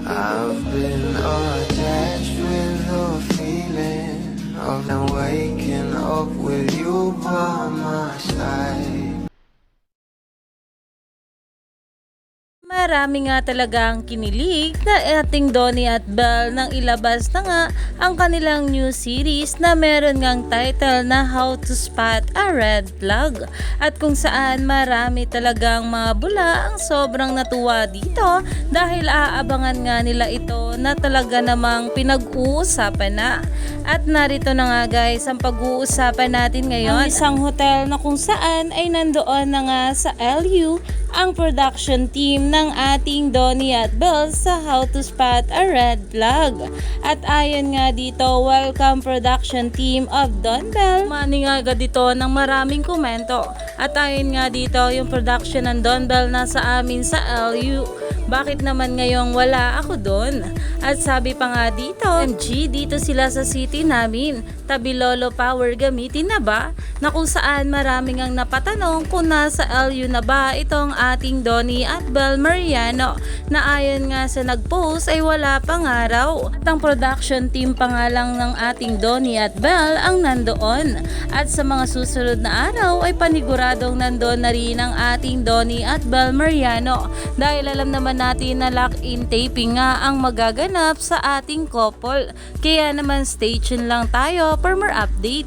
I've been attached with the feeling of now waking up with you by my side. Marami nga talagang kinilig na ating Donnie at Belle nang ilabas na nga ang kanilang new series na meron ngang title na How to Spot a Red Flag, at kung saan marami talagang mga bula ang sobrang natuwa dito dahil aabangan nga nila ito na talaga namang pinag-uusapan na. At narito na nga guys ang pag-uusapan natin ngayon, ang isang hotel na kung saan ay nandoon na nga sa LU ang production team ng ating Donnie at Belle sa How to Spot a Red Flag. At ayon nga dito, welcome production team of Don Bell. Mani nga agad dito ng maraming komento. At ayon nga dito, yung production ng Don Bell nasa amin sa LU. Bakit naman ngayong wala ako doon? At sabi pa nga dito, MG, dito sila sa city namin. Tabi Lolo Power gamitin na ba? Na kung saan maraming ang napatanong kung nasa LU na ba itong ating Donnie at Belle Mariano, na ayon nga sa nagpost ay wala pang araw. At ang production team pa nga lang ng ating Donnie at Belle ang nandoon. At sa mga susunod na araw ay paniguradong nandoon na rin ang ating Donnie at Belle Mariano, dahil alam naman natin na lock-in taping nga ang magaganap sa ating couple. Kaya naman stay tuned lang tayo for more update.